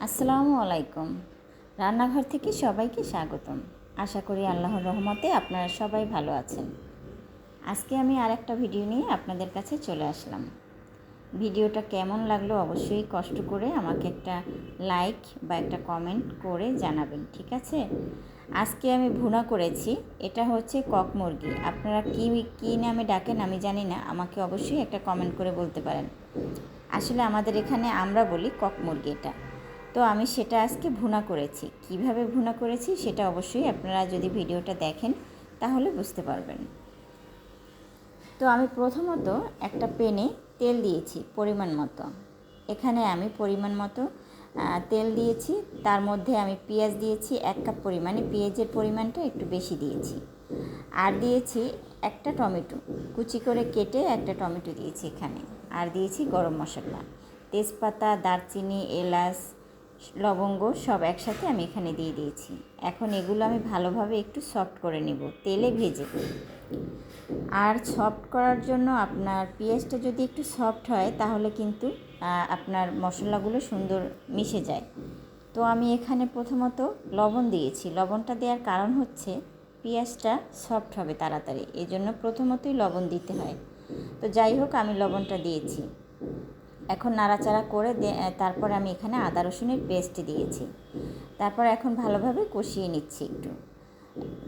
আসসালামু আলাইকুম। রান্নাঘর থেকে সবাইকে স্বাগতম। আশা করি আল্লাহর রহমতে আপনারা সবাই ভালো আছেন। আজকে আমি আরেকটা ভিডিও নিয়ে আপনাদের কাছে চলে আসলাম। ভিডিওটা কেমন লাগলো অবশ্যই কষ্ট করে আমাকে একটা লাইক বা একটা কমেন্ট করে জানাবেন, ঠিক আছে? আজকে আমি ভুনা করেছি। এটা হচ্ছে কক মুরগি। আপনারা কী নামে ডাকেন আমি জানি না, আমাকে অবশ্যই একটা কমেন্ট করে বলতে পারেন। আসলে আমাদের এখানে আমরা বলি কক মুরগি এটা। তো আমি সেটা আজকে ভুনা করেছি। কিভাবে ভুনা করেছি সেটা অবশ্যই আপনারা যদি ভিডিওটা দেখেন তাহলে বুঝতে পারবেন। তো আমি প্রথমত একটা প্যানে তেল দিয়েছি পরিমাণ মতো। এখানে আমি পরিমাণ মতো তেল দিয়েছি। তার মধ্যে আমি পেঁয়াজ দিয়েছি 1 কাপ পরিমাণে, পেঁয়াজের পরিমাণটা একটু বেশি দিয়েছি। আর দিয়েছি একটা টমেটো, কুচি করে কেটে একটা টমেটো দিয়েছি এখানে। আর দিয়েছি গরম মশলা, তেজপাতা, দারচিনি, এলাচ, লবঙ্গ সব একসাথে আমি এখানে দিয়ে দিয়েছি। এখন এগুলো আমি ভালোভাবে একটু সফট করে নেব তেলে ভেজে। আর সফট করার জন্য আপনার পেঁয়াজটা যদি একটু সফট হয় তাহলে কিন্তু আপনার মশলাগুলো সুন্দর মিশে যায়। তো আমি এখানে প্রথমত লবণ দিয়েছি। লবণটা দেওয়ার কারণ হচ্ছে পেঁয়াজটা সফট হবে তাড়াতাড়ি, এই জন্য প্রথমতই লবণ দিতে হয়। তো যাই হোক, আমি লবণটা দিয়েছি। এখন নাড়াচাড়া করে তারপর আমি এখানে আদা রসুনের পেস্ট দিয়েছি। তারপর এখন ভালোভাবে কষিয়ে নিচ্ছি একটু।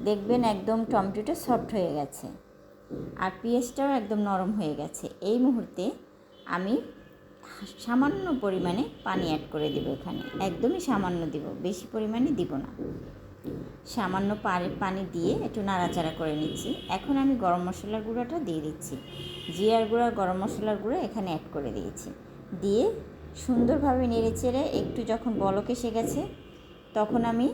দেখবেন একদম টমেটোটা সফট হয়ে গেছে আর পেঁয়াজটাও একদম নরম হয়ে গেছে। এই মুহূর্তে আমি সামান্য পরিমাণে পানি অ্যাড করে দেবো এখানে, একদমই সামান্য দিব, বেশি পরিমাণে দিব না। সামান্য পানি দিয়ে একটু নাড়াচাড়া করে নিচ্ছি। এখন আমি গরম মশলার গুঁড়োটা দিয়ে দিচ্ছি। জিরার গুঁড়া, গরম মশলার গুঁড়ো এখানে অ্যাড করে দিয়েছি। দিয়ে সুন্দরভাবে নেড়েচেড়ে একটু যখন বলক এসে গেছে তখন আমি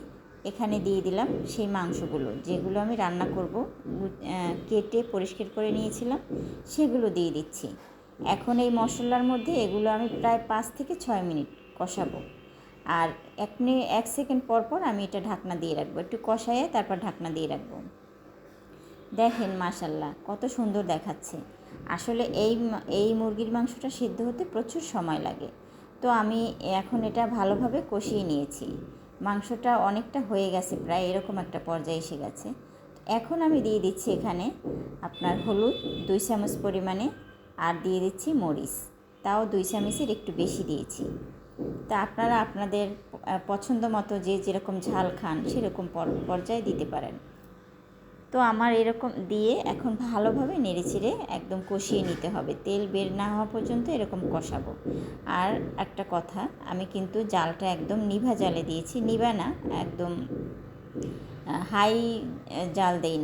এখানে দিয়ে দিলাম সেই মাংসগুলো, যেগুলো আমি রান্না করব, কেটে পরিষ্কার করে নিয়েছিলাম, সেগুলো দিয়ে দিচ্ছি। এখন এই মশলার মধ্যে এগুলো আমি প্রায় 5 থেকে 6 মিনিট কষাবো। আর 1 সেকেন্ড পর পর আমি এটা ঢাকনা দিয়ে রাখবো, একটু কষায়ে তারপর ঢাকনা দিয়ে রাখবো। দেখেন মাশাল্লাহ কত সুন্দর দেখাচ্ছে। আসলে এই মুরগির মাংসটা সিদ্ধ হতে প্রচুর সময় লাগে। তো আমি এখন এটা ভালোভাবে কষিয়ে নিয়েছি। মাংসটা অনেকটা হয়ে গেছে, প্রায় এরকম একটা পর্যায়ে এসে গেছে। এখন আমি দিয়ে দিচ্ছি এখানে আপনার হলুদ 2 চামচ পরিমাণে, আর দিয়ে দিচ্ছি মরিচ, তাও 2 চামচের একটু বেশি দিয়েছি। তা আপনারা আপনাদের পছন্দ মতো যে যেরকম ঝাল খান সেরকম পর্যায়ে দিতে পারেন। তো আমার এরকম দিয়ে এখন ভালোভাবে নেড়েচেড়ে একদম কষিয়ে নিতে হবে, তেল বের না হওয়া পর্যন্ত এরকম কষাবো। আর একটা কথা, আমি কিন্তু জালটা একদম নিভা জালে দিয়েছি, নিভা না, একদম হাই জাল দেইনি।